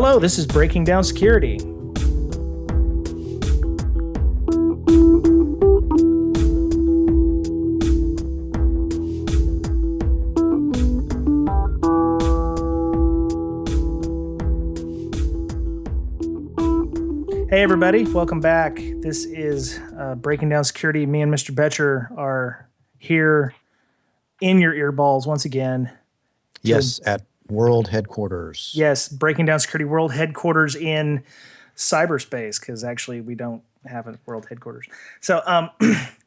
Hello, this is Breaking Down Security. Hey everybody, welcome back. This is Breaking Down Security. Me and Mr. Betcher are here in your earballs once again. Yes, at World Headquarters. Yes, Breaking Down Security World Headquarters in cyberspace, because actually we don't have a world headquarters. So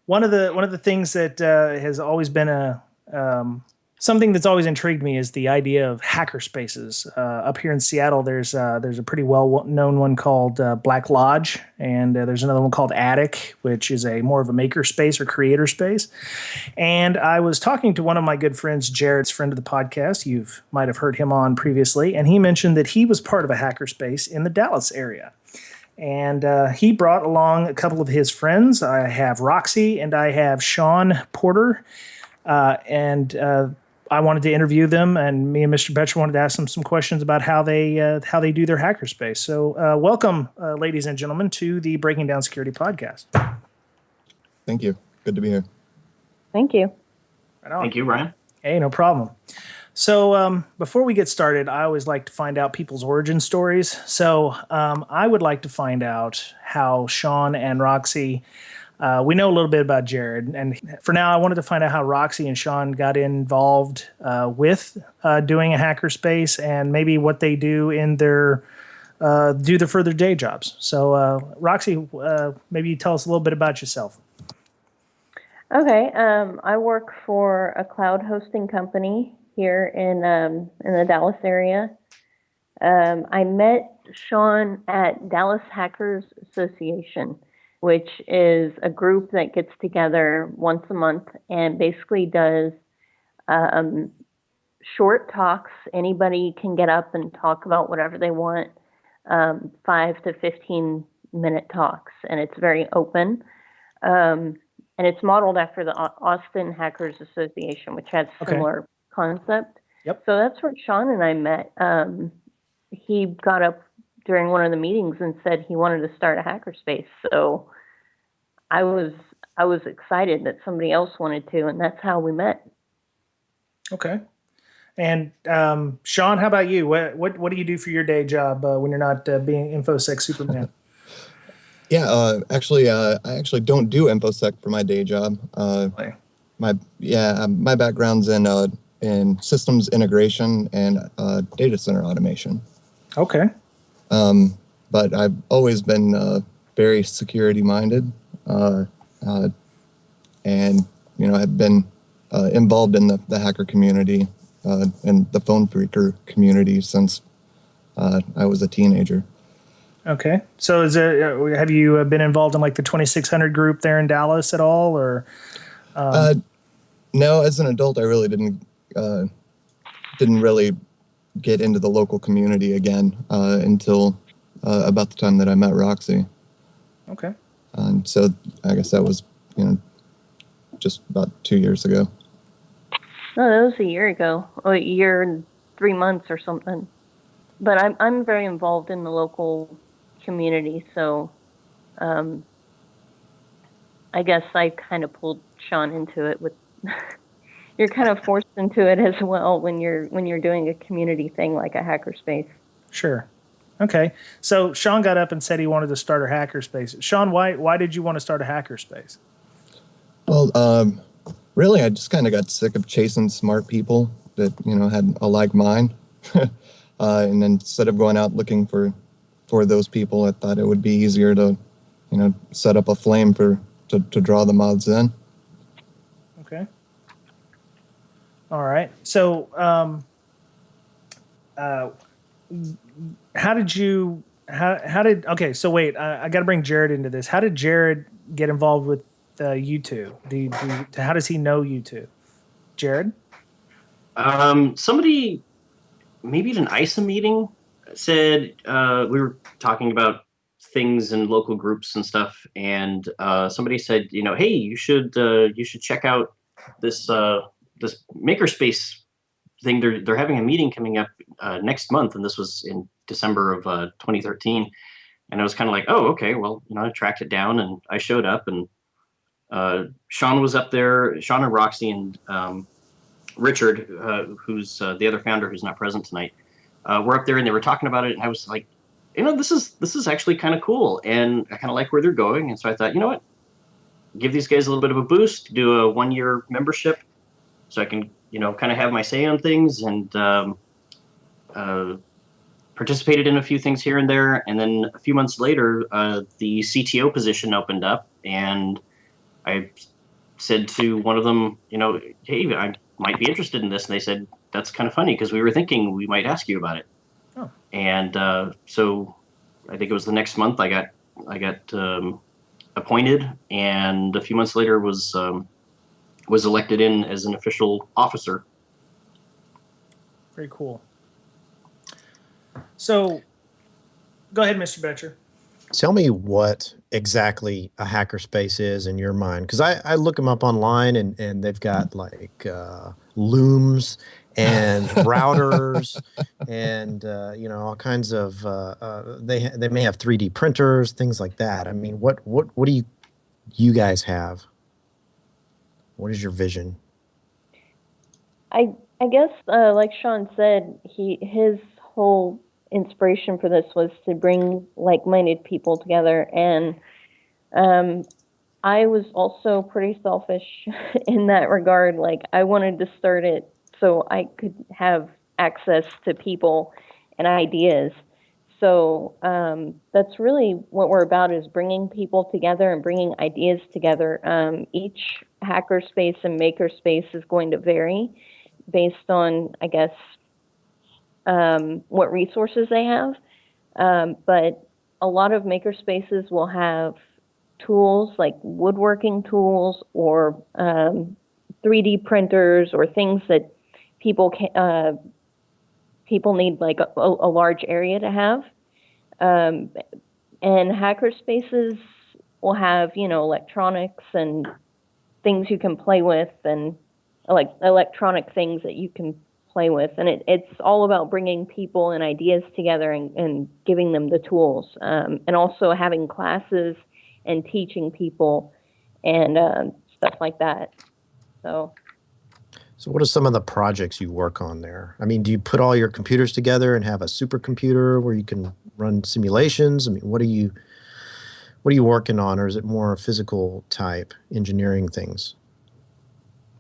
one of the things that has always been something that's always intrigued me is the idea of hacker spaces. Up here in Seattle, there's a pretty well-known one called Black Lodge, and there's another one called Attic, which is more of a maker space or creator space. And I was talking to one of my good friends, Jarrod, friend of the podcast. You might have heard him on previously, and he mentioned that he was part of a hacker space in the Dallas area. And he brought along a couple of his friends. I have Roxy and I have Sean Porter, and I wanted to interview them, and me and Mr. Betcher wanted to ask them some questions about how they do their hackerspace. So welcome, ladies and gentlemen, to the Breaking Down Security podcast. Thank you. Good to be here. Thank you. Right on. Thank you, Ryan. Hey, no problem. So before we get started, I always like to find out people's origin stories. So I would like to find out how Sean and Roxy, we know a little bit about Jarrod, and for now I wanted to find out how Roxy and Sean got involved with doing a hackerspace, and maybe what they do in their further day jobs. So Roxy, maybe you tell us a little bit about yourself. Okay, I work for a cloud hosting company here in the Dallas area. I met Sean at Dallas Hackers Association, which is a group that gets together once a month and basically does short talks. Anybody can get up and talk about whatever they want, 5 to 15 minute talks, and it's very open. And it's modeled after the Austin Hackers Association, which has similar concept. Yep. So that's where Sean and I met. He got up during one of the meetings and said he wanted to start a hackerspace. So I was excited that somebody else wanted to, and that's how we met. Okay. And Sean, how about you? What do you do for your day job when you're not being InfoSec Superman? Yeah, I actually don't do InfoSec for my day job. My background's in systems integration and data center automation. Okay. But I've always been very security minded, and have been involved in the hacker community and the phone phreaker community since I was a teenager. Okay. So have you been involved in like the 2600 group there in Dallas at all, or? No, as an adult, I really didn't really get into the local community again until about the time that I met Roxy. Okay. And so I guess that was, just about 2 years ago. No, that was a year ago, or a year and 3 months or something. But I'm very involved in the local community, so I guess I kind of pulled Sean into it. With you're kind of forced into it as well when you're doing a community thing like a hackerspace. Sure. Okay. So Sean got up and said he wanted to start a hackerspace. Sean, why did you want to start a hackerspace? Well, really, I just kind of got sick of chasing smart people that had a like mind, and then instead of going out looking for those people, I thought it would be easier to, set up a flame to draw the moths in. Okay. All right. So, okay, so wait, I got to bring Jarrod into this. How did Jarrod get involved with you two? How does he know you two? Jarrod? Somebody, maybe at an ISA meeting, said we were talking about things in local groups and stuff, and somebody said, hey, you should check out this makerspace thing. They're having a meeting coming up next month, and this was in December of 2013. And I was kind of like, oh, okay, well, I tracked it down and I showed up, and Sean was up there, Sean and Roxy and Richard, who's the other founder who's not present tonight, were up there and they were talking about it. And I was like, this is actually kind of cool. And I kind of like where they're going. And so I thought, you know what, give these guys a little bit of a boost, do a 1-year membership so I can, kind of have my say on things, and participated in a few things here and there. And then a few months later, the CTO position opened up, and I said to one of them, hey, I might be interested in this. And they said, that's kind of funny because we were thinking we might ask you about it. Oh. And so I think it was the next month I got appointed, and a few months later was elected in as an official officer. Very cool. So, go ahead, Mr. Betcher. Tell me what exactly a hackerspace is in your mind, because I look them up online, and they've got like looms and routers and all kinds of they may have 3D printers, things like that. I mean, what do you guys have? What is your vision? I guess like Sean said, his whole inspiration for this was to bring like-minded people together, and I was also pretty selfish in that regard. Like, I wanted to start it so I could have access to people and ideas. So that's really what we're about, is bringing people together and bringing ideas together. Each hackerspace and makerspace is going to vary based on, I guess, what resources they have. But a lot of makerspaces will have tools like woodworking tools or 3D printers or things that people need like a large area to have. And hackerspaces will have, electronics and things you can play with, and like electronic things that you can play with. And it's all about bringing people and ideas together and giving them the tools, and also having classes and teaching people and stuff like that. So what are some of the projects you work on there? I mean, do you put all your computers together and have a supercomputer where you can run simulations? I mean, what are you working on, or is it more physical type engineering things?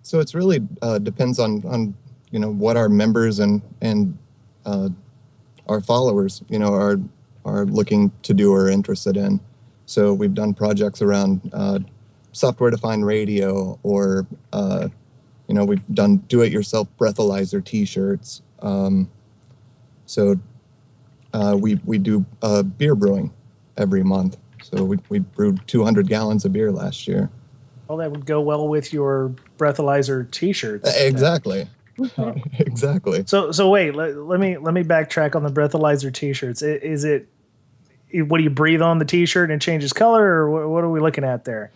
So it's really depends on what our members and our followers are looking to do or interested in. So we've done projects around software-defined radio, or we've done do-it-yourself breathalyzer T-shirts. So we do beer brewing every month. So we brewed 200 gallons of beer last year. Well, that would go well with your breathalyzer T-shirts. Exactly. Exactly. So wait, let me backtrack on the breathalyzer T-shirts. Is it, what do you breathe on the T-shirt and it changes color, or what are we looking at there?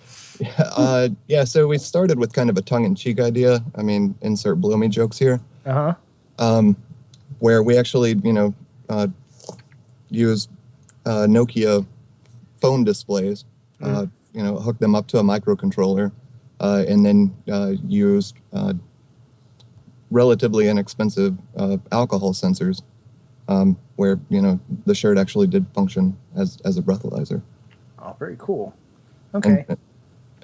Yeah. So we started with kind of a tongue-in-cheek idea. I mean, insert bloomy jokes here. Where we actually, use Nokia phone displays, hook them up to a microcontroller, and then used relatively inexpensive alcohol sensors, where the shirt actually did function as a breathalyzer. Oh, very cool. Okay. And,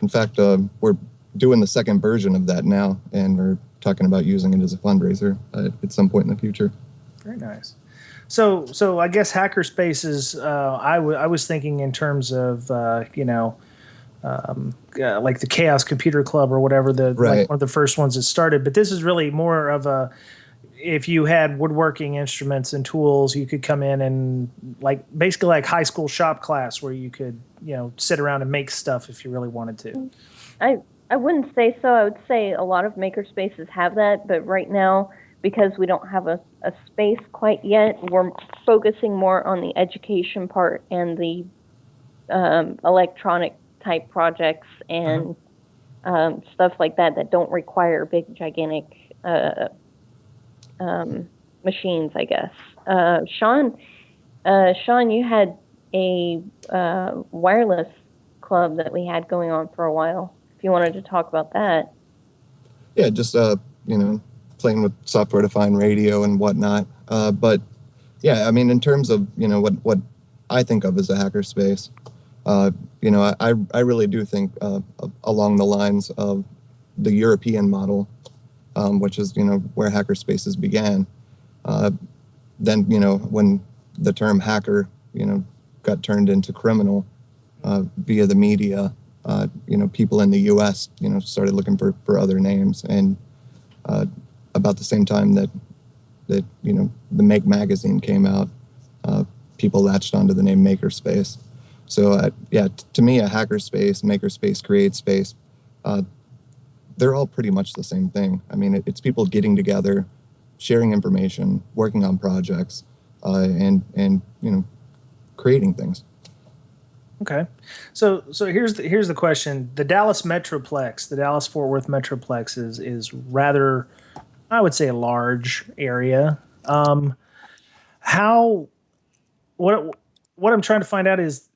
in fact, we're doing the second version of that now, and we're talking about using it as a fundraiser at some point in the future. Very nice. So I guess hackerspaces, I was thinking in terms of like the Chaos Computer Club or whatever, right. like one of the first ones that started. But this is really more of a, if you had woodworking instruments and tools, you could come in and basically like high school shop class where you could sit around and make stuff if you really wanted to. I wouldn't say so. I would say a lot of makerspaces have that, but right now, because we don't have a space quite yet, we're focusing more on the education part and the electronic type projects and stuff like that don't require big, gigantic machines, I guess. Sean Sean, you had a wireless club that we had going on for a while. If you wanted to talk about that. Yeah, just playing with software-defined radio and whatnot. But yeah, I mean, in terms of what I think of as a hackerspace, I really do think along the lines of the European model, which is where hackerspaces began. Then when the term hacker got turned into criminal via the media, people in the U.S. started looking for other names, and about the same time that the Make magazine came out, people latched onto the name Makerspace. So to me, a hackerspace, makerspace, create space, they're all pretty much the same thing. I mean, it's people getting together, sharing information, working on projects, and creating things. Okay, so here's the question: the Dallas Metroplex, the Dallas Fort Worth Metroplex, is rather, I would say, a large area. What I'm trying to find out is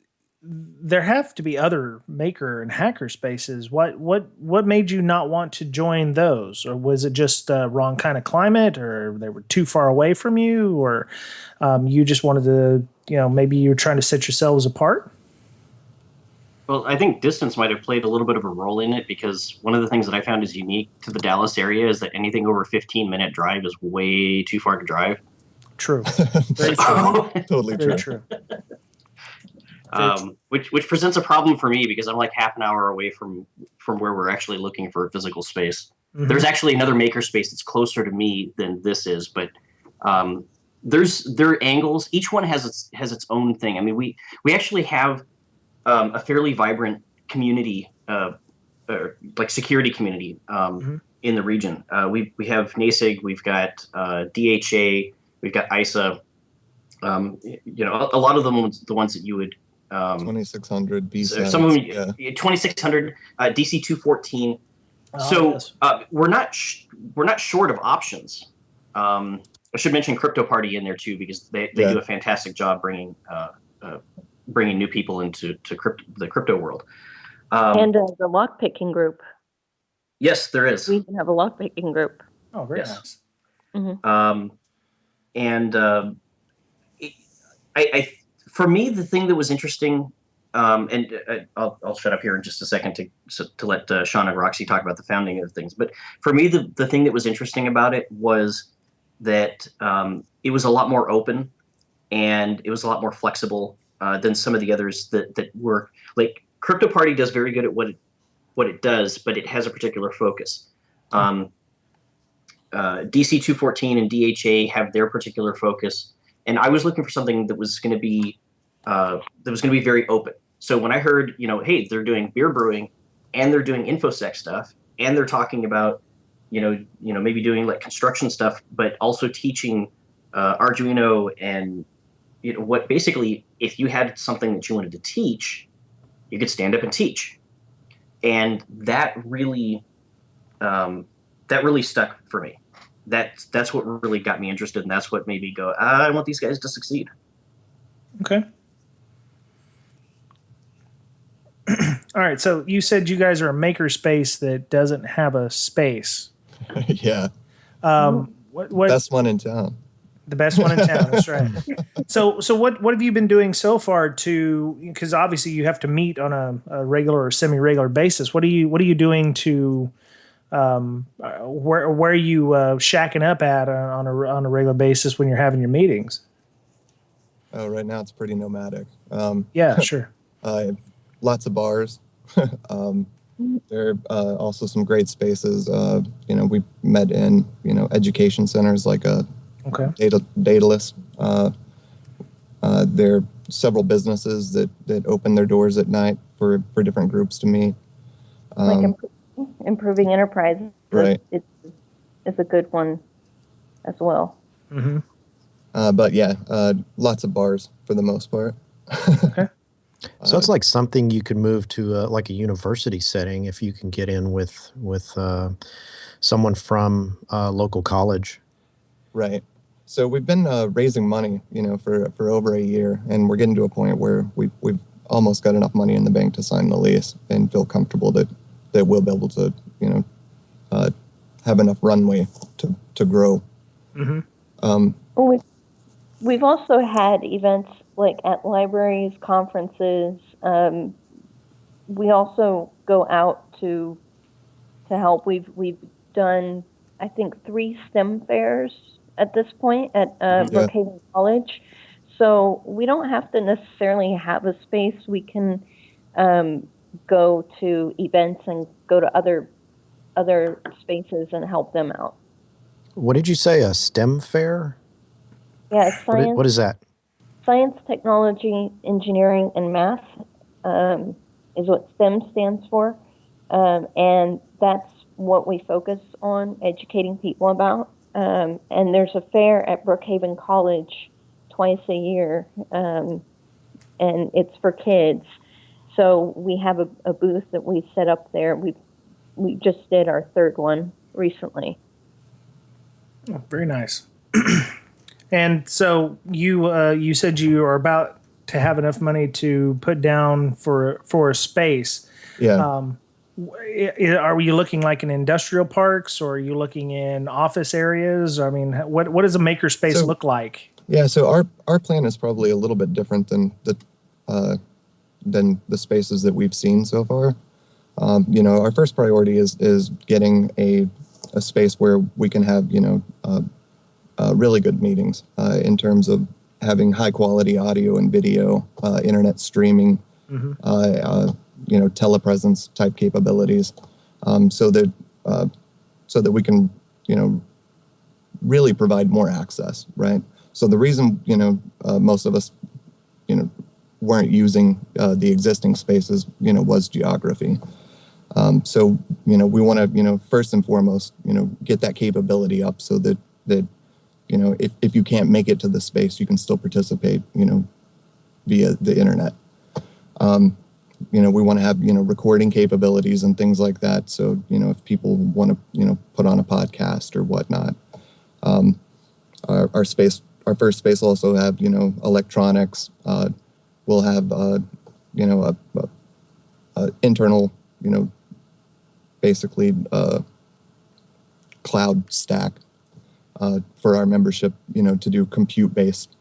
there have to be other maker and hacker spaces. What made you not want to join those, or was it just wrong kind of climate, or they were too far away from you, or you just wanted to, maybe you were trying to set yourselves apart? Well, I think distance might have played a little bit of a role in it, because one of the things that I found is unique to the Dallas area is that anything over a 15-minute drive is way too far to drive. True. Very true. Totally Very true. Which presents a problem for me, because I'm like half an hour away from where we're actually looking for a physical space. Mm-hmm. There's actually another makerspace that's closer to me than this is, but there are angles. Each one has its own thing. I mean, we actually have a fairly vibrant community, like security community in the region. We have NASIG, we've got DHA, we've got ISA. A lot of them, the ones that you would 2600 B. Some of them, 2600 DC 214. Yes. We're not short of options. I should mention Crypto Party in there too, because they do a fantastic job bringing new people into the crypto world. And the lockpicking group. Yes, there is. We even have a lockpicking group. Oh, very nice. Mm-hmm. For me, the thing that was interesting, and I'll shut up here in just a second to let Sean and Roxy talk about the founding of things. But for me, the thing that was interesting about it was that it was a lot more open, and it was a lot more flexible than some of the others that were like. Crypto Party does very good at what it does, but it has a particular focus. DC 214 and DHA have their particular focus, and I was looking for something that was going to be very open. So when I heard, hey, they're doing beer brewing, and they're doing infosec stuff, and they're talking about, maybe doing like construction stuff, but also teaching Arduino and what basically, if you had something that you wanted to teach, you could stand up and teach, and that really stuck for me. That's what really got me interested, and that's what made me go, I want these guys to succeed. Okay. All right. So you said you guys are a makerspace that doesn't have a space. Yeah. What best one in town? The best one in town. That's right. So what have you been doing so far because obviously you have to meet on a regular or semi-regular basis. What are you doing to where are you shacking up at on a regular basis when you're having your meetings? Oh, right now it's pretty nomadic. Yeah, sure. Lots of bars. There are also some great spaces. We met in education centers like Daedalus. There are several businesses that open their doors at night for different groups to meet. Like improving enterprise. Right. It's a good one as well. Mm-hmm. But yeah, lots of bars for the most part. Okay. So it's like something you could move to like a university setting if you can get in with someone from a local college. Right. So we've been raising money, for over a year, and we're getting to a point where we've almost got enough money in the bank to sign the lease and feel comfortable that we'll be able to, have enough runway to grow. Mm-hmm. Well, we've also had events like at libraries, conferences. We also go out to help. We've done, I think, 3 STEM fairs at this point at Yeah. Brookhaven College. So we don't have to necessarily have a space. We can go to events and go to other spaces and help them out. What did you say? A STEM fair? Yeah, science, What is that? science, technology, engineering, and math is what STEM stands for, and that's what we focus on educating people about. And there's a fair at Brookhaven College twice a year, and it's for kids. So we have a booth that we set up there. We just did our 3rd one recently. Oh, very nice. And so you said you are about to have enough money to put down for a space. Yeah. Are you looking like in industrial parks, or are you looking in office areas? I mean, what does a makerspace look like? Yeah. So our plan is probably a little bit different than the spaces that we've seen so far. Our first priority is getting a space where we can have really good meetings in terms of having high quality audio and video, internet streaming, telepresence type capabilities, so that we can really provide more access, right? So the reason most of us weren't using the existing spaces was geography. So we want to first and foremost get that capability up so that if you can't make it to the space, you can still participate via the internet. We want to have recording capabilities and things like that. So if people want to put on a podcast or whatnot, our first space will also have electronics. We'll have a internal basically cloud stack for our membership to do compute based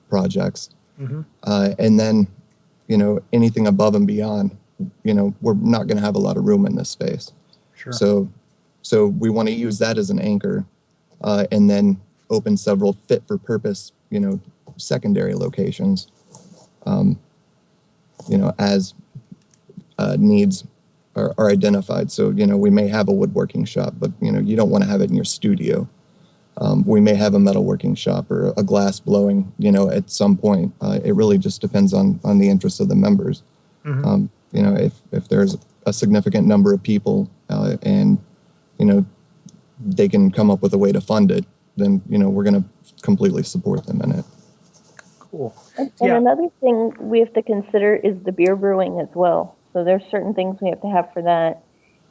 projects. And then anything above and beyond, we're not going to have a lot of room in this space. Sure. So we want to use that as an anchor, and then open several fit for purpose secondary locations as needs are identified. So we may have a woodworking shop, but you don't want to have it in your studio. We may have a metalworking shop or a glass blowing at some point. It really just depends on the interests of the members. If there's a significant number of people and they can come up with a way to fund it, then we're going to completely support them in it. Cool. And another thing we have to consider is the beer brewing as well. So there's certain things we have to have for that.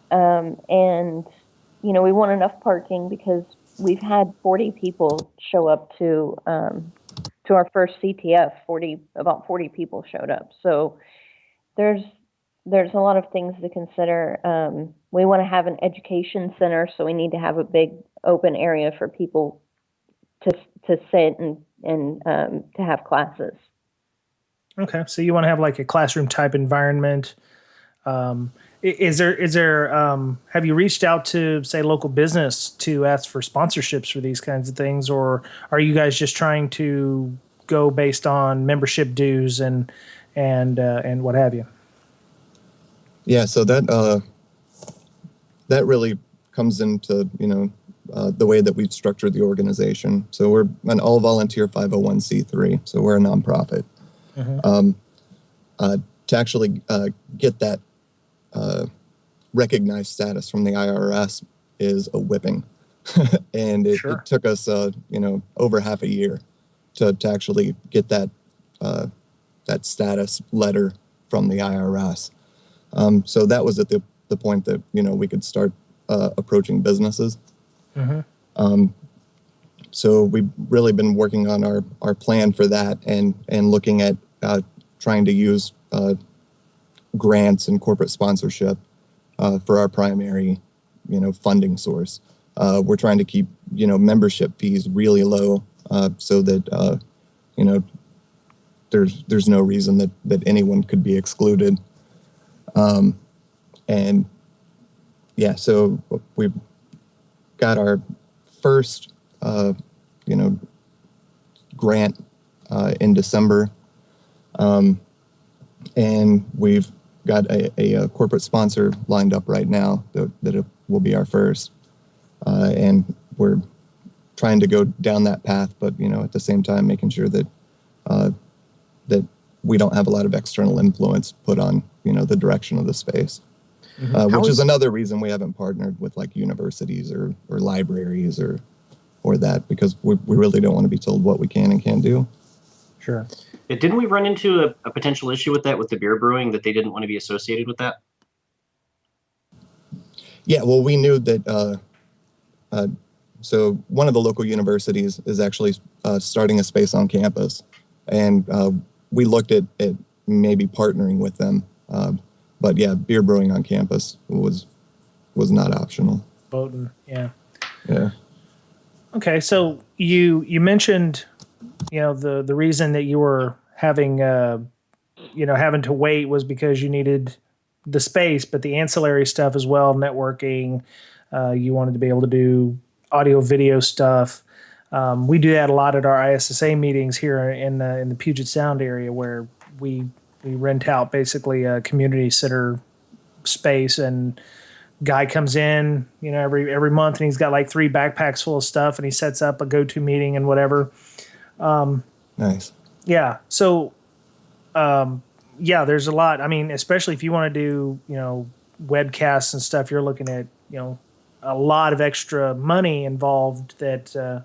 And we want enough parking because we've had 40 people show up to our first CTF. About 40 people showed up. So there's a lot of things to consider. We want to have an education center, so we need to have a big open area for people to sit and to have classes. Okay, so you want to have like a classroom type environment. Is there have you reached out to, say, local business to ask for sponsorships for these kinds of things, or are you guys just trying to go based on membership dues and what have you? Yeah, so that really comes into the way that we've structured the organization. So we're an all volunteer 501c3, so we're a nonprofit. To actually get that recognized status from the IRS is a whipping. And it took us over half a year to actually get that status letter from the IRS. So that was at the point that we could start approaching businesses. So we've really been working on our plan for that and looking at trying to use grants and corporate sponsorship for our primary, funding source. We're trying to keep, membership fees really low so that, there's no reason that anyone could be excluded. And yeah, so we've got our first, grant in December. And we've got a corporate sponsor lined up right now that it will be our first. And we're trying to go down that path, but, at the same time, making sure that that we don't have a lot of external influence put on, the direction of the space. Which is another reason we haven't partnered with like universities or libraries or that, because we really don't want to be told what we can and can't do. Sure. Yeah, didn't we run into a potential issue with that with the beer brewing, that they didn't want to be associated with that? Yeah, well, we knew that. So one of the local universities is actually starting a space on campus, and we looked at maybe partnering with them. But yeah, beer brewing on campus was not optional. Bowden, yeah. Yeah. Okay, so you mentioned, the reason that you were having having to wait was because you needed the space, but the ancillary stuff as well, networking, you wanted to be able to do audio video stuff. We do that a lot at our ISSA meetings here in the Puget Sound area, where we rent out basically a community center space, and guy comes in, every month, and he's got like 3 backpacks full of stuff, and he sets up a go-to meeting and whatever. Nice. Yeah. So, there's a lot. I mean, especially if you want to do, webcasts and stuff, you're looking at, a lot of extra money involved that to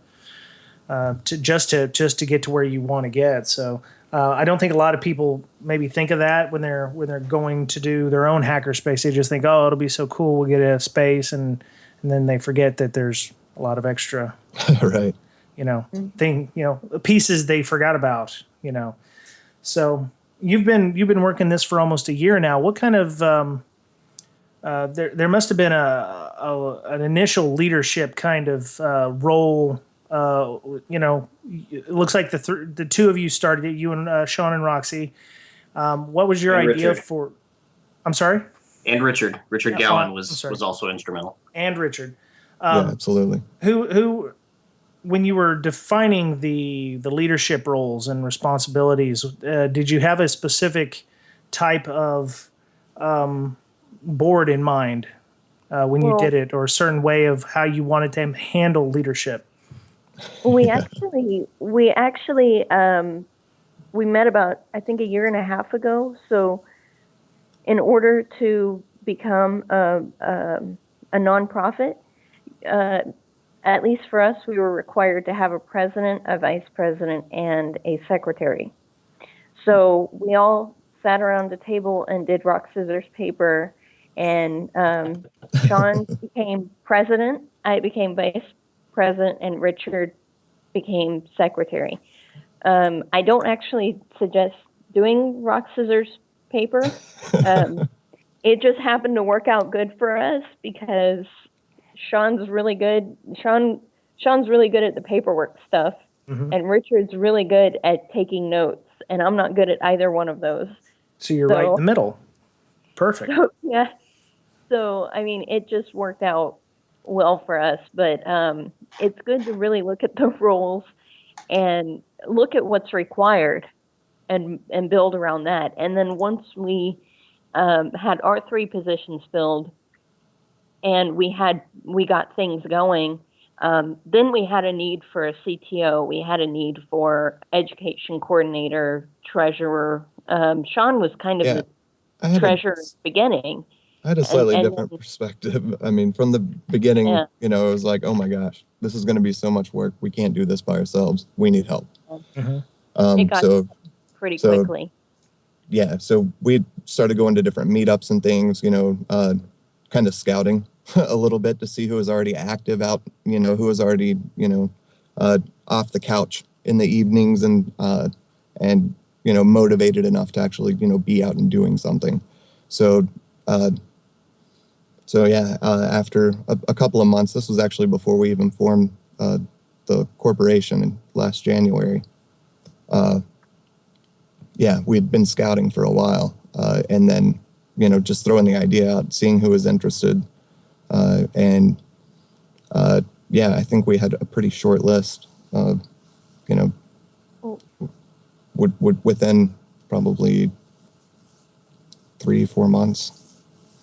get to where you want to get. So, I don't think a lot of people maybe think of that when they're going to do their own hackerspace. They just think, oh, it'll be so cool, we'll get a space, and then they forget that there's a lot of extra, right. Pieces they forgot about, So you've been working this for almost a year now. What kind of there must have been an initial leadership kind of role. It looks like the two of you started it, you and Sean and Roxy. What was your idea Richard. for? I'm sorry. And Richard Gowan was also instrumental. And Richard. Yeah, absolutely. Who, when you were defining the leadership roles and responsibilities, did you have a specific type of board in mind when you did it, or a certain way of how you wanted to handle leadership? We actually we met about, I think, a year and a half ago. So in order to become a nonprofit, at least for us, we were required to have a president, a vice president, and a secretary. So we all sat around the table and did rock, scissors, paper, and Sean became president, I became vice president, and Richard became secretary. I don't actually suggest doing rock, scissors, paper. It just happened to work out good for us because Sean's really good. Sean's really good at the paperwork stuff, and Richard's really good at taking notes, and I'm not good at either one of those. So you're right in the middle. Perfect. So, yeah. So, I mean, it just worked out well for us, but it's good to really look at the roles and look at what's required and build around that. And then once we had our 3 positions filled and we got things going, then we had a need for a CTO. We had a need for education coordinator, treasurer. Sean was kind of the treasurer at the beginning. I had a slightly different perspective. I mean, from the beginning, it was like, oh my gosh, this is going to be so much work. We can't do this by ourselves. We need help. It got pretty quickly. Yeah, so we started going to different meetups and things, kind of scouting a little bit to see who was already active out, who was already, off the couch in the evenings and motivated enough to actually be out and doing something. So after a couple of months, this was actually before we even formed the corporation in last January. We'd been scouting for a while, and then just throwing the idea out, seeing who was interested, I think we had a pretty short list. Within probably 3-4 months.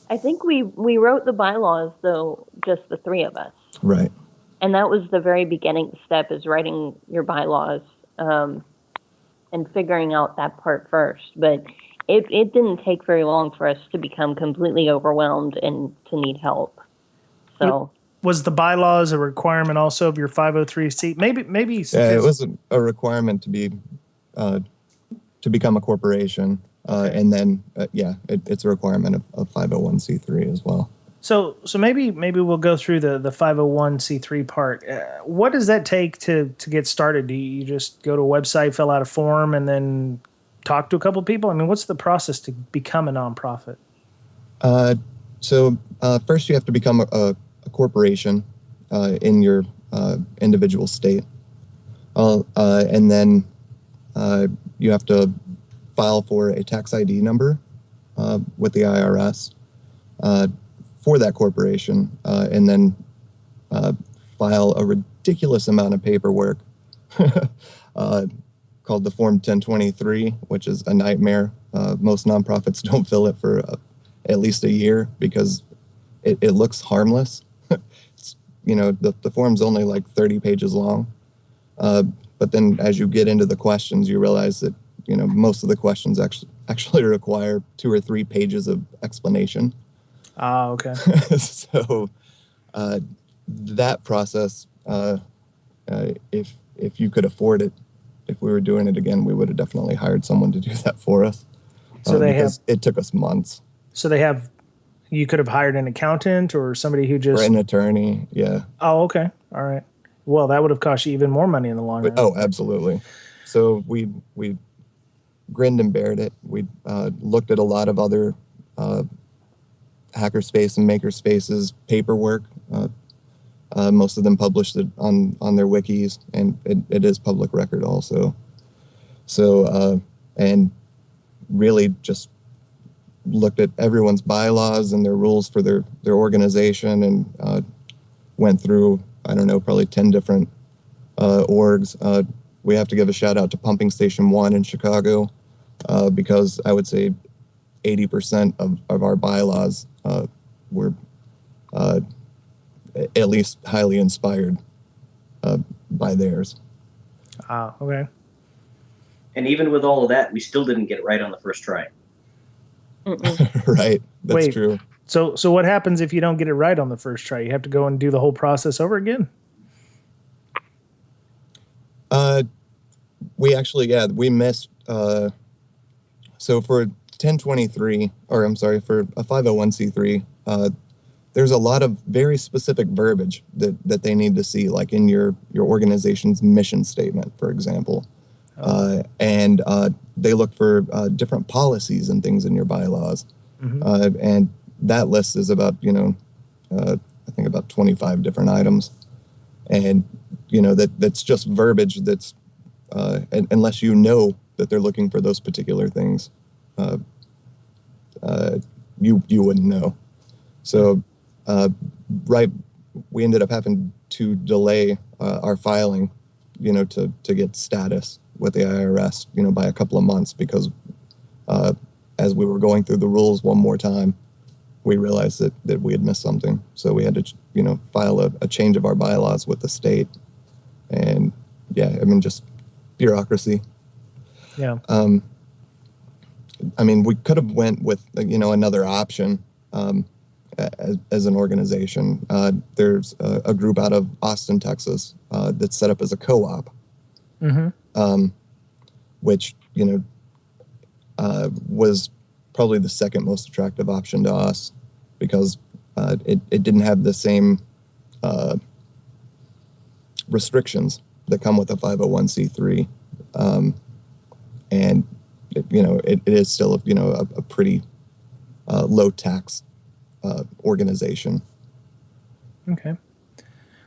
I think we wrote the bylaws, though, just the three of us. Right. And that was the very beginning step, is writing your bylaws and figuring out that part first. But it didn't take very long for us to become completely overwhelmed and to need help. So was the bylaws a requirement also of your 503c? Maybe. Yeah, it was a requirement to become a corporation. Okay. And then, it's a requirement of 501c3 as well. So maybe we'll go through the 501c3 part. What does that take to get started? Do you just go to a website, fill out a form, and then talk to a couple of people? I mean, what's the process to become a nonprofit? So first you have to become a corporation in your individual state. And then you have to file for a tax ID number with the IRS for that corporation, and then file a ridiculous amount of paperwork called the Form 1023, which is a nightmare. Most nonprofits don't fill it for at least a year because it looks harmless. The form's only like 30 pages long. But then as you get into the questions, you realize that most of the questions actually require 2 or 3 pages of explanation. Ah, okay. So that process, if you could afford it, if we were doing it again, we would have definitely hired someone to do that for us. So it took us months. So you could have hired an accountant or somebody who just... Or an attorney, yeah. Oh, okay. All right. Well, that would have cost you even more money in the long run. Oh, absolutely. So we grinned and bared it. We looked at a lot of other hackerspace and makerspaces paperwork. Most of them published it on their wikis, and it is public record also. So, and really just looked at everyone's bylaws and their rules for their organization, and went through, I don't know, probably 10 different orgs. We have to give a shout out to Pumping Station 1 in Chicago, because I would say 80% of our bylaws were at least highly inspired by theirs. Ah, okay. And even with all of that, we still didn't get it right on the first try. Right. That's Wait. true. So what happens if you don't get it right on the first try? You have to go and do the whole process over again? We missed. So for 1023, or I'm sorry, for a 501c3, there's a lot of very specific verbiage that they need to see, like in your organization's mission statement, for example. And they look for different policies and things in your bylaws. Mm-hmm. And that list is about, I think about 25 different items. And, that's just verbiage that's, unless you know that they're looking for those particular things, you wouldn't know. So, we ended up having to delay our filing, to get status with the IRS, by a couple of months, because as we were going through the rules one more time, we realized that we had missed something. So we had to, file a change of our bylaws with the state. And just bureaucracy. Yeah. We could have went with, another option as an organization. There's a group out of Austin, Texas, that's set up as a co-op. Mm-hmm. Which, was probably the second most attractive option to us, because it didn't have the same restrictions that come with a 501c3, and it is still a pretty low tax organization. Okay.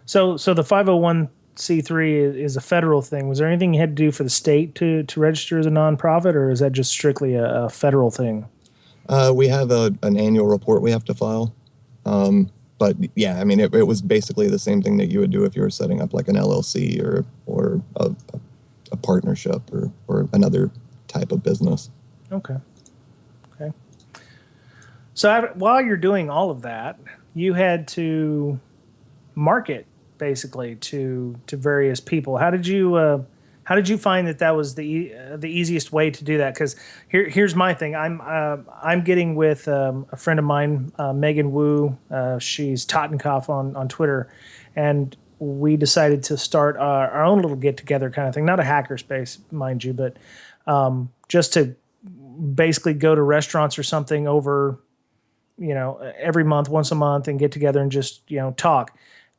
So the 501c3 is a federal thing. Was there anything you had to do for the state to register as a nonprofit, or is that just strictly a federal thing? We have an annual report we have to file. But yeah, I mean, it was basically the same thing that you would do if you were setting up like an LLC or a partnership or another type of business. Okay. Okay. So while you're doing all of that, you had to market basically to various people. How did you find that was the easiest way to do that? Because here's my thing. I'm getting with a friend of mine, Megan Wu. She's Tottenkopf on Twitter, and we decided to start our own little get together kind of thing. Not a hackerspace, mind you, but just to basically go to restaurants or something over, every month, once a month, and get together and just talk.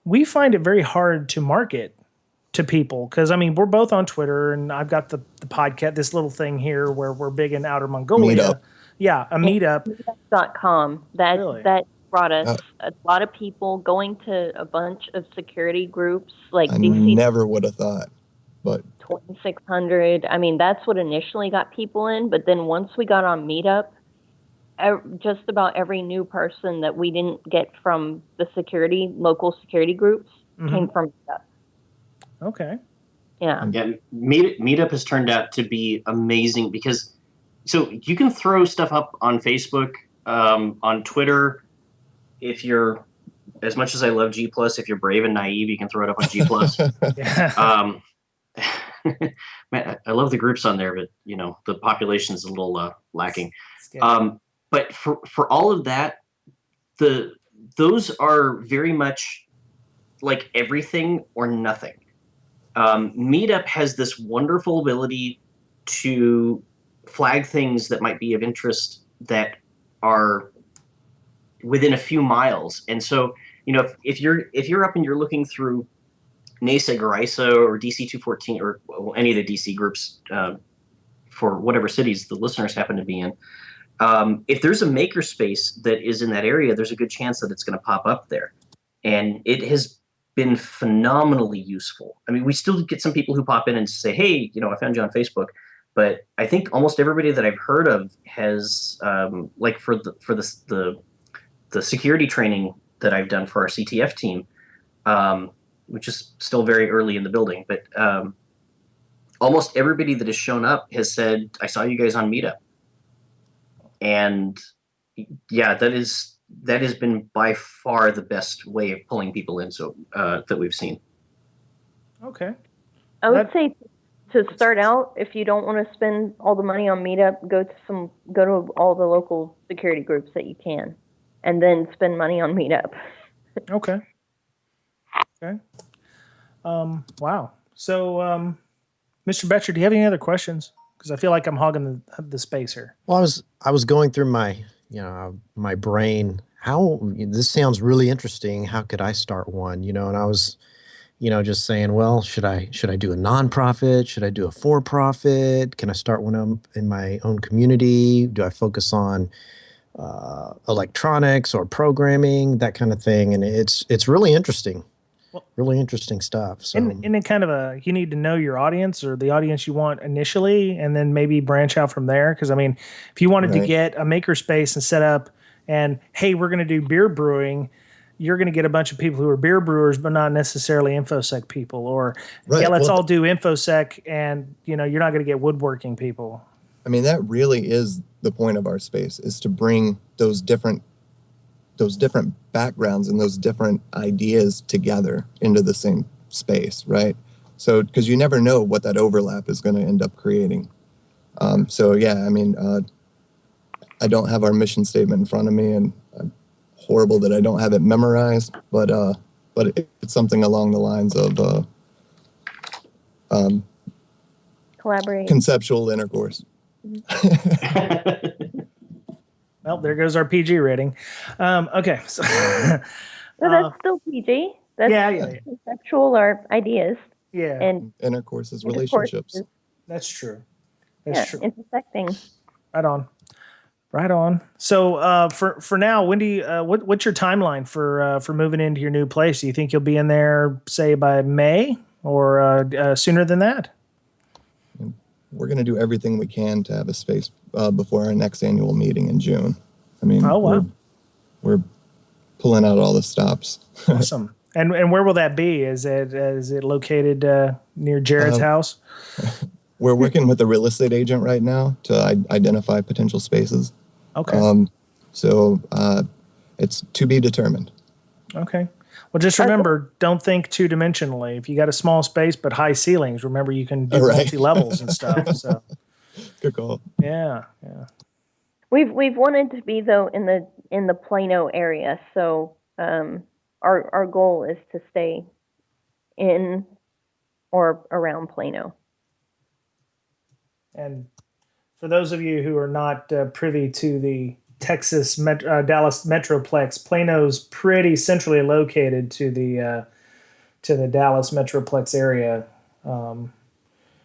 We find it very hard to market to people because we're both on Twitter, and I've got the podcast, this little thing here where we're big in Outer Mongolia. Meetup. Yeah, a meetup. Meetup.com. That Really? that brought us a lot of people going to a bunch of security groups like I DC never would have thought, but 2600. That's what initially got people in, but then once we got on Meetup, just about every new person that we didn't get from the local security groups came from Meetup. Okay. Yeah. Yeah, Meetup has turned out to be amazing because so you can throw stuff up on Facebook, on Twitter. If you're, as much as I love G+, if you're brave and naive, you can throw it up on G+. Yeah. Man, I love the groups on there, but the population is a little lacking. But for all of that, those are very much like everything or nothing. Meetup has this wonderful ability to flag things that might be of interest that are within a few miles. And so, if you're up and you're looking through NASEG or ISO or DC 214 or any of the DC groups for whatever cities the listeners happen to be in, if there's a makerspace that is in that area, there's a good chance that it's going to pop up there. And it has been phenomenally useful. We still get some people who pop in and say, hey, I found you on Facebook. But I think almost everybody that I've heard of has, like for the security training that I've done for our CTF team, which is still very early in the building, but almost everybody that has shown up has said, I saw you guys on Meetup. And yeah, that has been by far the best way of pulling people in that we've seen. Okay. I would say to start out, if you don't want to spend all the money on Meetup, go to all the local security groups that you can, and then spend money on Meetup. Okay. Okay. Wow. So, Mr. Betcher, do you have any other questions? Because I feel like I'm hogging the space here. Well, I was going through my my brain. How this sounds really interesting. How could I start one? And I was, just saying, well, should I do a nonprofit? Should I do a for-profit? Can I start one in my own community? Do I focus on electronics or programming, that kind of thing? And it's really interesting. Really interesting stuff. So, and it kind of you need to know your audience or the audience you want initially, and then maybe branch out from there. Because if you wanted to get a makerspace and set up, and hey, we're going to do beer brewing, you're going to get a bunch of people who are beer brewers, but not necessarily InfoSec people. Or let's all do InfoSec, and you're not going to get woodworking people. That really is the point of our space, is to bring those different backgrounds and those different ideas together into the same space, right? So, because you never know what that overlap is going to end up creating. So yeah, I don't have our mission statement in front of me, and I'm horrible that I don't have it memorized, but it's something along the lines of collaborate, conceptual intercourse. Well, there goes our PG rating. Okay, so that's still PG. That's yeah. conceptual or ideas. Yeah, and Intercourse is intercourse relationships. is, that's true. yeah, That's true. intersecting. Right on. Right on. So for now, when do you what's your timeline for moving into your new place? Do you think you'll be in there, say, by May or sooner than that? We're going to do everything we can to have a space before our next annual meeting in June. I mean, Oh, wow. we're pulling out all the stops. Awesome. And where will that be? Is it located near Jarrod's house? We're working with a real estate agent right now to identify potential spaces. Okay. So it's to be determined. Okay. Well, just remember, don't think two-dimensionally. If you got a small space but high ceilings, remember you can do Right. multi-levels and stuff. So Good call. yeah. We've wanted to be though in the Plano area, so our goal is to stay in or around Plano. And for those of you who are not privy to the Dallas Metroplex, Plano's pretty centrally located to the Dallas Metroplex area. Well,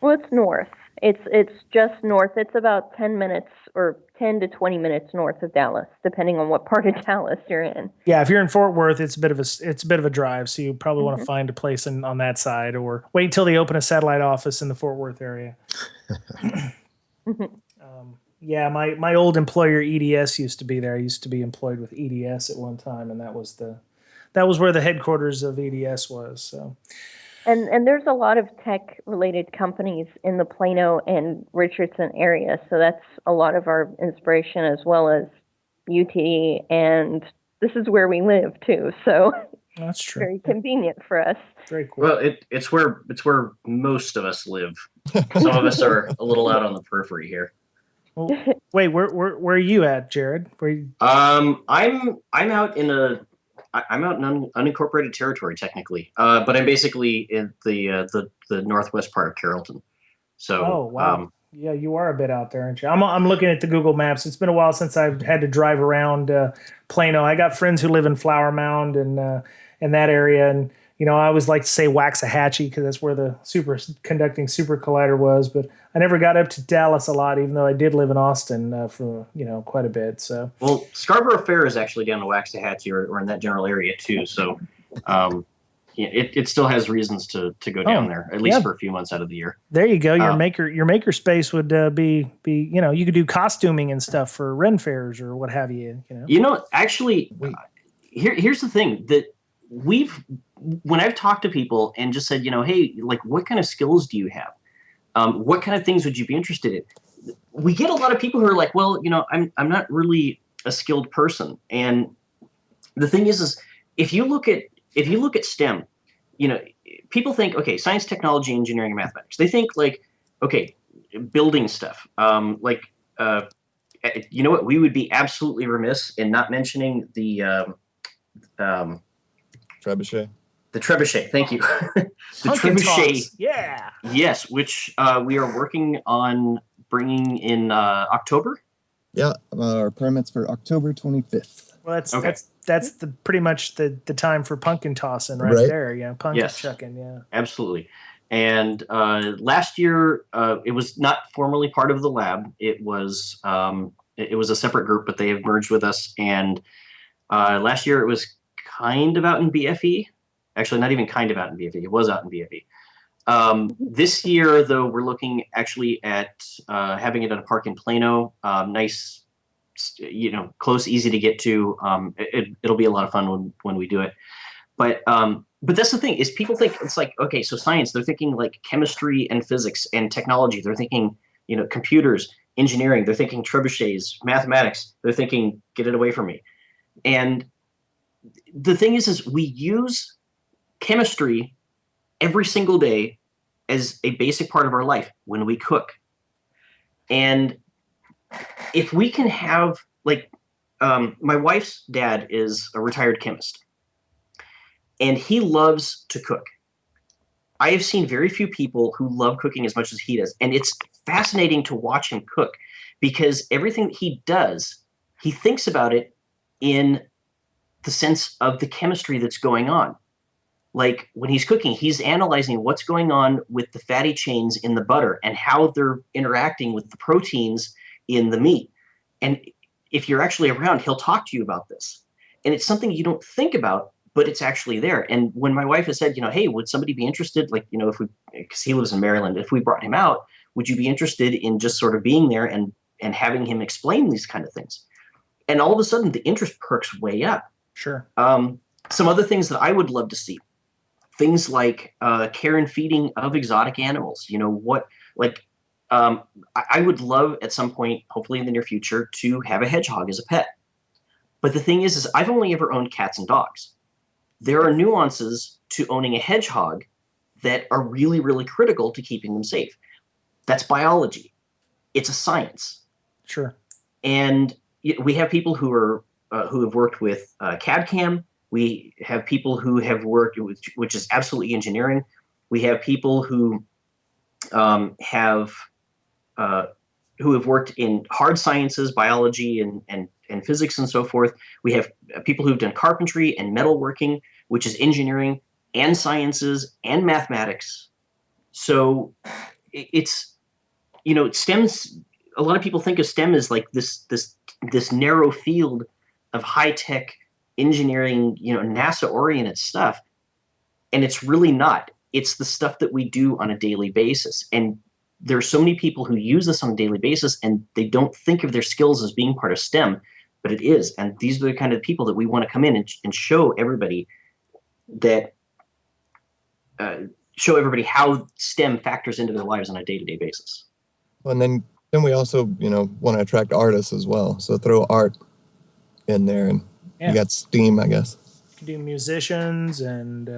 it's north. It's just north. It's about 10 minutes or 10 to 20 minutes north of Dallas, depending on what part of Dallas you're in. Yeah, if you're in Fort Worth, it's a bit of a drive, so you probably want to find a place on that side, or wait until they open a satellite office in the Fort Worth area. Yeah, my old employer EDS used to be there. I used to be employed with EDS at one time, and that was where the headquarters of EDS was. So. And there's a lot of tech related companies in the Plano and Richardson area, so that's a lot of our inspiration, as well as UT, and this is where we live too, so That's true. very convenient for us. Very cool. Well, it's where most of us live. Some of us are a little out on the periphery here. Well, wait, where are you at, Jarrod? Where you... I'm out in unincorporated territory technically, but I'm basically in the northwest part of Carrollton. So, oh wow, yeah, you are a bit out there, aren't you? I'm looking at the Google Maps. It's been a while since I've had to drive around Plano. I got friends who live in Flower Mound and in that area, and I always like to say Waxahachie because that's where the superconducting super collider was. But I never got up to Dallas a lot, even though I did live in Austin for quite a bit. So well, Scarborough Fair is actually down to Waxahachie or in that general area too. So it still has reasons to go down there at least for a few months out of the year. There you go. Your makerspace would be you could do costuming and stuff for Ren fairs or what have you. Actually, here's the thing that when I've talked to people and just said, hey, like, what kind of skills do you have? What kind of things would you be interested in? We get a lot of people who are like, well, I'm not really a skilled person. And the thing is if you look at STEM, people think, okay, science, technology, engineering, and mathematics. They think like, okay, building stuff. You know what? We would be absolutely remiss in not mentioning the Trebuchet. The trebuchet, thank you. The trebuchet, yeah. Yes, which we are working on bringing in October. Yeah, our permits for October 25th. Well, that's the pretty much the time for pumpkin tossing right there. Yeah, pumpkin chucking. Yeah, absolutely. And last year, it was not formally part of the lab. It was a separate group, but they have merged with us. And last year, it was kind of out in BFE. Actually, not even kind of out in BFE. It was out in BFE. This year, though, we're looking actually at having it at a park in Plano. Nice, close, easy to get to. It'll be a lot of fun when we do it. But that's the thing is people think it's like, okay, so science, they're thinking like chemistry and physics and technology. They're thinking, computers, engineering. They're thinking trebuchets, mathematics. They're thinking, get it away from me. And the thing is we use chemistry every single day as a basic part of our life when we cook. And if we can have my wife's dad is a retired chemist and he loves to cook. I have seen very few people who love cooking as much as he does. And it's fascinating to watch him cook because everything that he does, he thinks about it in the sense of the chemistry that's going on. like when he's cooking, he's analyzing what's going on with the fatty chains in the butter and how they're interacting with the proteins in the meat. And if you're actually around, he'll talk to you about this. And it's something you don't think about, but it's actually there. And when my wife has said, hey, would somebody be interested? Like, if we, because he lives in Maryland, if we brought him out, would you be interested in just sort of being there and having him explain these kind of things? And all of a sudden, the interest perks way up. Sure. Some other things that I would love to see, things like care and feeding of exotic animals. I would love at some point, hopefully in the near future, to have a hedgehog as a pet. But the thing is I've only ever owned cats and dogs. There are nuances to owning a hedgehog that are really, really critical to keeping them safe. That's biology. It's a science. Sure. And we have people who have worked with CAD/CAM. We have people who have worked with, which is absolutely engineering. We have people who have worked in hard sciences, biology and physics and so forth. We have people who've done carpentry and metalworking, which is engineering and sciences and mathematics. So it's, STEM's, a lot of people think of STEM as like this narrow field of high-tech engineering, NASA-oriented stuff. And it's really not. It's the stuff that we do on a daily basis. And there's so many people who use this on a daily basis, and they don't think of their skills as being part of STEM, but it is. And these are the kind of people that we want to come in and show everybody that, how STEM factors into their lives on a day-to-day basis. Well, and then we also, want to attract artists as well. So throw art in there, and you got STEAM, I guess. You can do musicians and,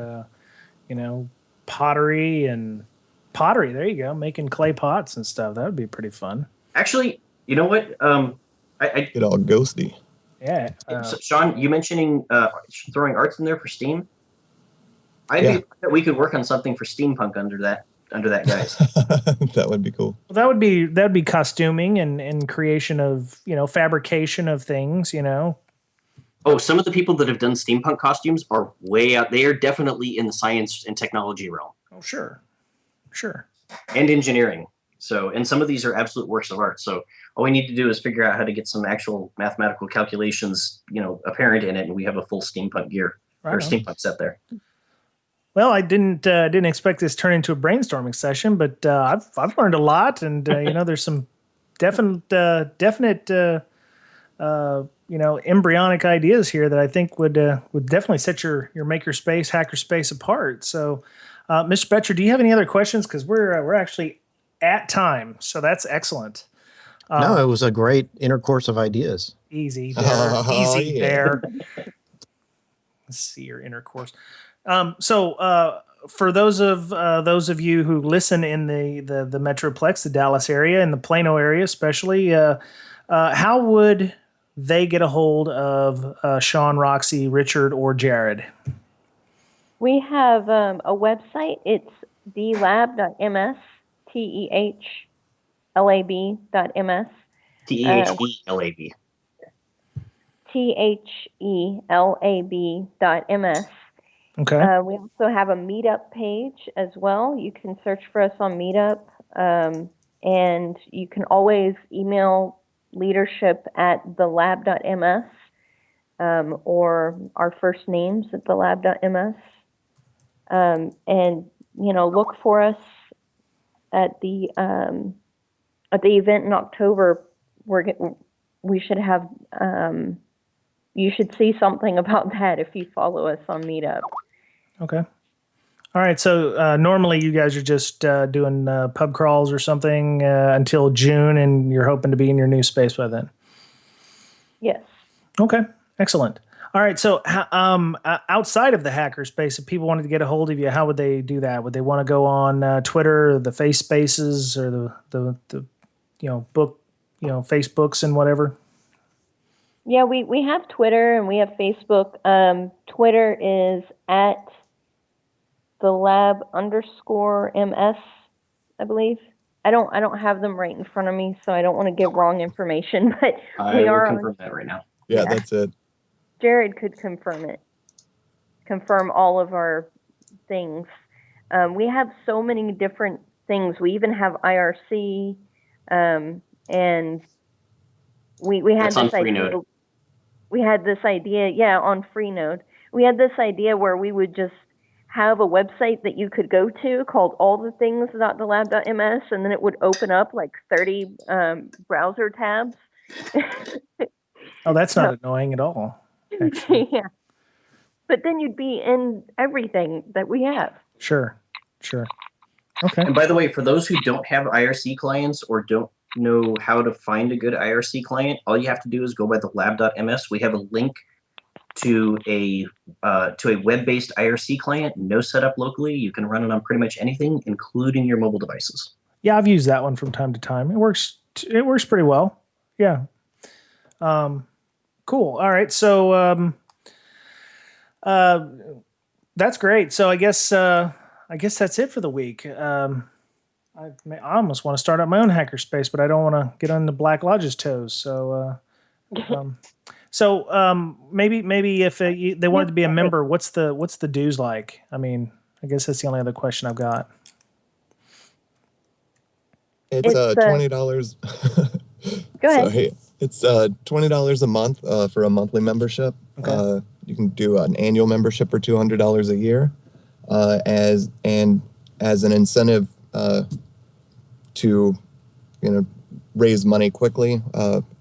pottery. There you go. Making clay pots and stuff. That would be pretty fun. Actually, you know what? I get all ghosty. Yeah. So Sean, you mentioning throwing arts in there for STEAM? I think that we could work on something for steampunk under that, guys. That would be cool. Well, that would be costuming and creation of, fabrication of things, Oh, some of the people that have done steampunk costumes are way out. They are definitely in the science and technology realm. Oh, sure. Sure. And engineering. So, and some of these are absolute works of art. So all we need to do is figure out how to get some actual mathematical calculations, apparent in it, and we have a full steampunk gear or steampunk set there. Well, I didn't expect this to turn into a brainstorming session, but I've learned a lot, and there's some definite embryonic ideas here that I think would definitely set your makerspace, hackerspace apart. So, Mr. Betcher, do you have any other questions? Because we're actually at time, so that's excellent. No, it was a great intercourse of ideas. Easy there. There. Let's see your intercourse. For those of you who listen in the Metroplex, the Dallas area, and the Plano area especially, how would they get a hold of Sean, Roxy, Richard, or Jarrod? We have a website. It's TheLab.ms, TheLab.ms. TheLab. TheLab.ms. Okay. We also have a Meetup page as well. You can search for us on Meetup, and you can always email leadership at TheLab.ms or our first names at TheLab.ms. And look for us at the event in October. We should have. You should see something about that if you follow us on Meetup. Okay. All right. So normally you guys are just doing pub crawls or something until June, and you're hoping to be in your new space by then. Yes. Okay. Excellent. All right. So outside of the hackerspace, if people wanted to get a hold of you, how would they do that? Would they want to go on Twitter, or the Face Spaces, or the book, Facebooks and whatever? Yeah, we have Twitter and we have Facebook. Twitter is at TheLab_MS, I believe. I don't have them right in front of me, so I don't want to give wrong information, but we are confirm that right now. Yeah, that's it. Jarrod could confirm it. Confirm all of our things. We have so many different things. We even have IRC, and we had That's on this idea. Freenode. We had this idea, yeah, on Freenode. We had this idea where we would just have a website that you could go to called allthethings.thelab.ms, and then it would open up like 30 browser tabs. Oh, that's So, not annoying at all, actually. yeah. But then you'd be in everything that we have. Sure. Okay. And by the way, for those who don't have IRC clients or don't know how to find a good IRC client, all you have to do is go by TheLab.ms. We have a link to a web-based IRC client, no setup locally. You can run it on pretty much anything, including your mobile devices. Yeah, I've used that one from time to time. It works pretty well. Yeah. Cool. All right. So that's great. So I guess that's it for the week. I almost want to start up my own hackerspace, but I don't want to get on the Black Lodge's toes. So maybe if they wanted to be a member, what's the dues like? I mean, I guess that's the only other question I've got. It's $20. Go ahead. Sorry. It's $20 a month for a monthly membership. Okay. You can do an annual membership for $200 a year, as an incentive to raise money quickly.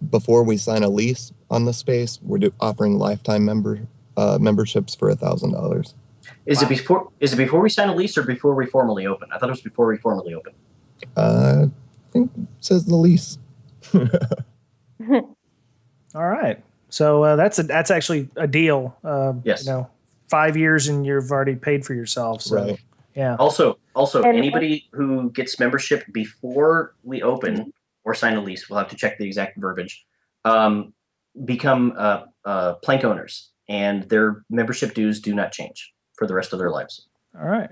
Before we sign a lease on the space, we're offering lifetime memberships for $1,000. Is it before we sign a lease or before we formally open? I thought it was before we formally open. I think it says the lease. All right. So that's actually a deal. Yes. 5 years and you've already paid for yourself. So, Right. yeah. Also, And- anybody who gets membership before we open or sign a lease, we'll have to check the exact verbiage, become plank owners, and their membership dues do not change for the rest of their lives. All right.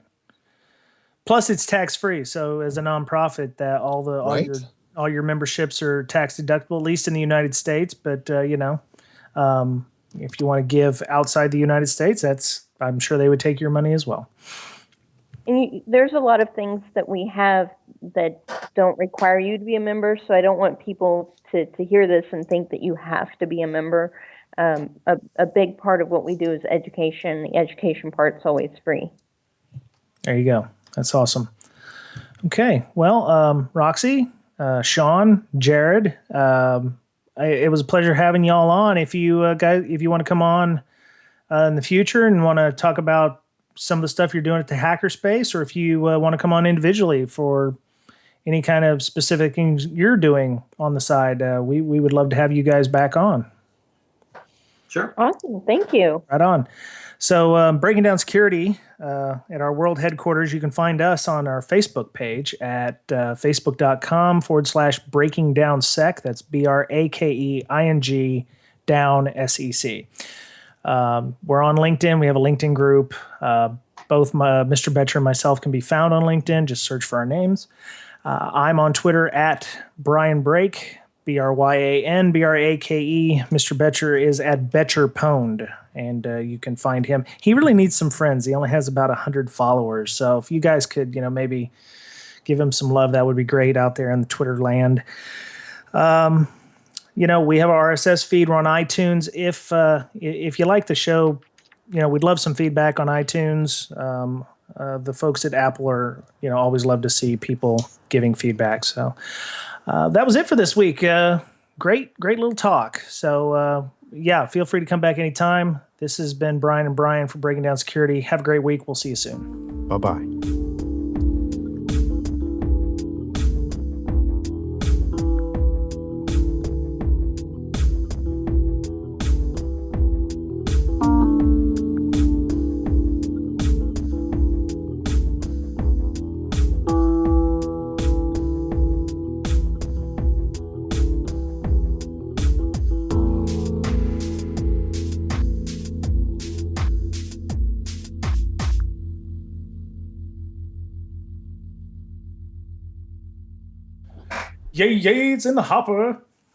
Plus, it's tax free. So, as a nonprofit, that Right. all your memberships are tax deductible, at least in the United States. But if you want to give outside the United States, I'm sure they would take your money as well. And there's a lot of things that we have that don't require you to be a member, so I don't want people to hear this and think that you have to be a member. A big part of what we do is education. The education part's always free. There you go. That's awesome. Okay. Well, Roxy, Sean, Jarrod, it was a pleasure having y'all on. If you guys, if you want to come on in the future and want to talk about some of the stuff you're doing at the hackerspace, or if you want to come on individually for any kind of specific things you're doing on the side, we would love to have you guys back on. Sure. Awesome. Thank you. Right on. So breaking down security at our world headquarters, you can find us on our Facebook page at facebook.com/breakingdownsec. That's BRAKEING down SEC. We're on LinkedIn. We have a LinkedIn group. Both Mr. Betcher and myself can be found on LinkedIn. Just search for our names. I'm on Twitter at Brian Brake, BRYAN BRAKE. Mr. Betcher is at BetcherPwned, and you can find him. He really needs some friends. He only has about 100 followers. So if you guys could, maybe give him some love, that would be great out there in the Twitter land. We have our RSS feed. We're on iTunes. If you like the show, we'd love some feedback on iTunes. The folks at Apple are, always love to see people giving feedback. So that was it for this week. Great little talk. So feel free to come back anytime. This has been Brian and Brian for Breaking Down Security. Have a great week. We'll see you soon. Bye-bye. Yay, it's in the hopper.